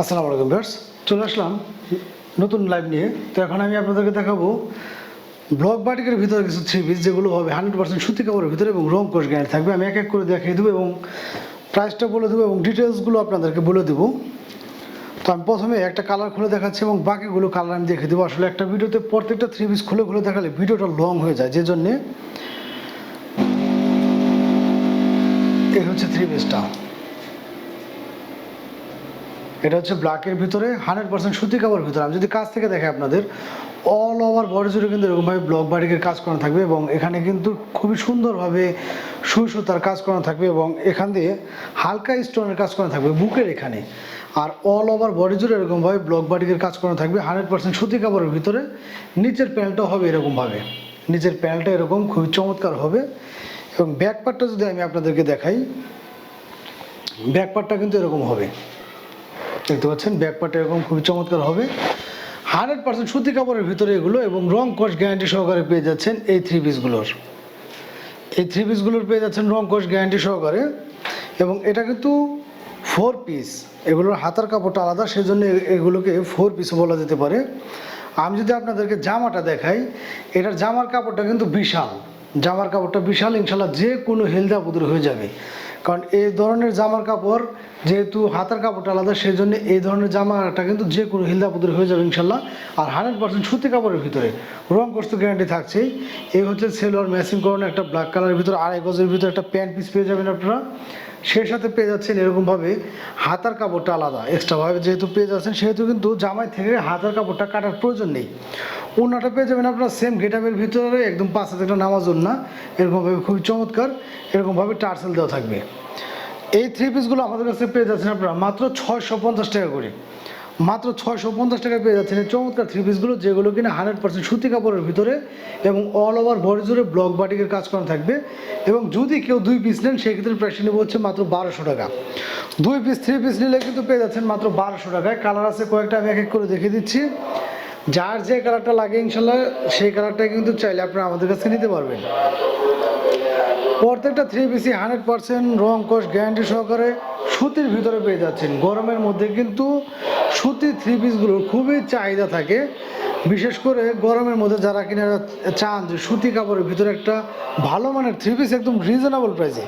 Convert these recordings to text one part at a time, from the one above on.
আসসালামু আলাইকুম ভিউয়ার্স, চলে আসলাম নতুন লাইভ নিয়ে। তো এখন আমি আপনাদেরকে দেখাবো ব্লক বাটিকের ভিতরে কিছু থ্রি পিস যেগুলো হবে 100% সুতি কাপড়ের ভিতরে এবং রং কোশ গ্যারান্টি থাকবে। আমি এক এক করে দেখিয়ে দেবো এবং প্রাইসটা বলে দেবো এবং ডিটেলসগুলো আপনাদেরকে বলে দেবো। তো আমি প্রথমে একটা কালার খুলে দেখাচ্ছি এবং বাকিগুলো কালার আমি দেখে দেবো। আসলে একটা ভিডিওতে প্রত্যেকটা থ্রি পিস খুলে খুলে দেখালে ভিডিওটা লং হয়ে যায়, যে জন্যে এই হচ্ছে থ্রি পিসটা। এটা হচ্ছে ব্ল্যাকের ভিতরে 100% সুতি কাপড়ের ভিতরে। আমি যদি কাজ থেকে দেখে আপনাদের অল ওভার বডি জুড়ে কিন্তু এরকমভাবে ব্লক বাটিকের কাজ করা থাকবে এবং এখানে কিন্তু খুবই সুন্দরভাবে সুই সুতার কাজ করা থাকবে এবং এখান দিয়ে হালকা স্টোনের কাজ করা থাকবে বুকের এখানে। আর অল ওভার বডি জুড়ে এরকমভাবে ব্লক বাটিকের কাজ করা থাকবে 100% সুতি কাপড়ের ভিতরে। নিচের প্যান্টটাও হবে এরকমভাবে, নিচের প্যান্টটা এরকম খুবই চমৎকার হবে। এবং ব্যাক পার্টটা যদি আমি আপনাদেরকে দেখাই, ব্যাক পার্টটা কিন্তু এরকম হবে, দেখতে পাচ্ছেন। ব্যাক পার্টটা এরকম খুবই চমৎকার হবে। 100% সুতি কাপড়ের ভিতরে এগুলো এবং রং কোশ গ্যারান্টি সহকারে পেয়ে যাচ্ছেন এই থ্রি পিসগুলোর পেয়ে যাচ্ছেন রং কোশ গ্যারান্টি সহকারে। এবং এটা কিন্তু 4 পিস, এগুলোর হাতার কাপড়টা আলাদা, সেজন্য এগুলোকে 4 পিসও বলা যেতে পারে। আমি যদি আপনাদেরকে জামাটা দেখাই, এটার জামার কাপড়টা কিন্তু বিশাল, জামার কাপড়টা বিশাল, ইনশাল্লাহ যে কোনো হেলদা পুতুল হয়ে যাবে। কারণ এই ধরনের জামার কাপড় যেহেতু হাতার কাপড়টা আলাদা, সেই জন্য এই ধরনের জামাটা কিন্তু যে কোনো হিলদা পুতুল হয়ে যাবে ইনশাল্লাহ। আর 100% সুতি কাপড়ের ভিতরে রং কোশ তো গ্যারান্টি থাকছেই। এই হচ্ছে সেলোয়ার ম্যাচিং করানো একটা ব্ল্যাক কালারের ভিতরে 2.5 গজের ভিতরে একটা প্যান্ট পিস পেয়ে যাবেন আপনারা। সেই সাথে পেয়ে যাচ্ছেন এরকমভাবে হাতার কাপড়টা আলাদা এক্সট্রাভাবে যেহেতু পেয়ে যাচ্ছেন, সেহেতু কিন্তু জামাই থেকে হাতার কাপড়টা কাটার প্রয়োজন নেই। ওড়নাটা পেয়ে যাবেন আপনারা সেম গেটআপের ভিতরে, একদম 5 হাতে একটা নামাজ ওড়না, এরকমভাবে খুবই চমৎকার, এরকমভাবে টার্সেল দেওয়া থাকবে। এই থ্রি পিসগুলো আমাদের কাছে পেয়ে যাচ্ছেন আপনারা মাত্র 650 টাকা করে, মাত্র 650 টাকায় পেয়ে যাচ্ছেন এই চমৎকার থ্রি পিসগুলো, যেগুলো কিনা 100% সুতি কাপড়ের ভিতরে এবং অল ওভার বডি জুড়ে ব্লক বাটিকের কাজ করা থাকবে। এবং যদি কেউ 2 পিস নেন সেই ক্ষেত্রে প্রাইস নেব হচ্ছে মাত্র 1200 টাকা। 2 পিস 3 পিস নিলে কিন্তু পেয়ে যাচ্ছেন মাত্র 1200 টাকায়। কালার আছে কয়েকটা, আমি এক এক করে দেখিয়ে দিচ্ছি। যার যে কালারটা লাগে ইনশাল্লাহ সেই কালারটাই কিন্তু চাইলে আপনারা আমাদের কাছে নিতে পারবেন। প্রত্যেকটা থ্রি পিসই 100% রং কোশ গ্যারান্টি সহকারে সুতির ভিতরে পেয়ে যাচ্ছেন। গরমের মধ্যে কিন্তু সুতির থ্রি পিসগুলোর খুবই চাহিদা থাকে, বিশেষ করে গরমের মধ্যে যারা কিনা চান যে সুতি কাপড়ের ভিতরে একটা ভালো মানের থ্রি পিস একদম রিজনেবল প্রাইসে,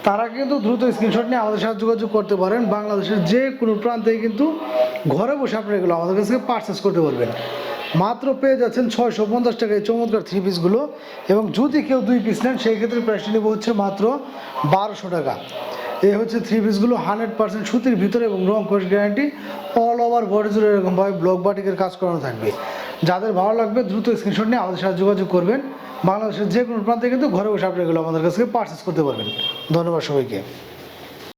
তারা কিন্তু দ্রুত স্ক্রিনশট নিয়ে আমাদের সাথে যোগাযোগ করতে পারেন। বাংলাদেশের যে কোনো প্রান্তে কিন্তু ঘরে বসে আপনারা এগুলো আমাদের কাছ থেকে পারচেস করতে পারবেন। মাত্র পেয়ে যাচ্ছেন 650 টাকায় চমৎকার থ্রি পিসগুলো। এবং যদি কেউ 2 পিস নেন সেই ক্ষেত্রে প্রাইসটা নেব হচ্ছে মাত্র 1200 টাকা। এই হচ্ছে থ্রি পিসগুলো 100% সুতির ভিতরে এবং রং কোশ গ্যারান্টি, অল ওভার বডি জুড়ে এরকমভাবে ব্লক বাটিকের কাজ করানো থাকবে। যাদের ভালো লাগবে দ্রুত স্ক্রিনশট নিয়ে আমাদের সাথে যোগাযোগ করবেন। বাংলাদেশের যে কোনো প্রান্তে কিন্তু ঘরে বসে আপনি এগুলো আমাদের কাছ থেকে পারচেস করতে পারবেন। ধন্যবাদ সবাইকে।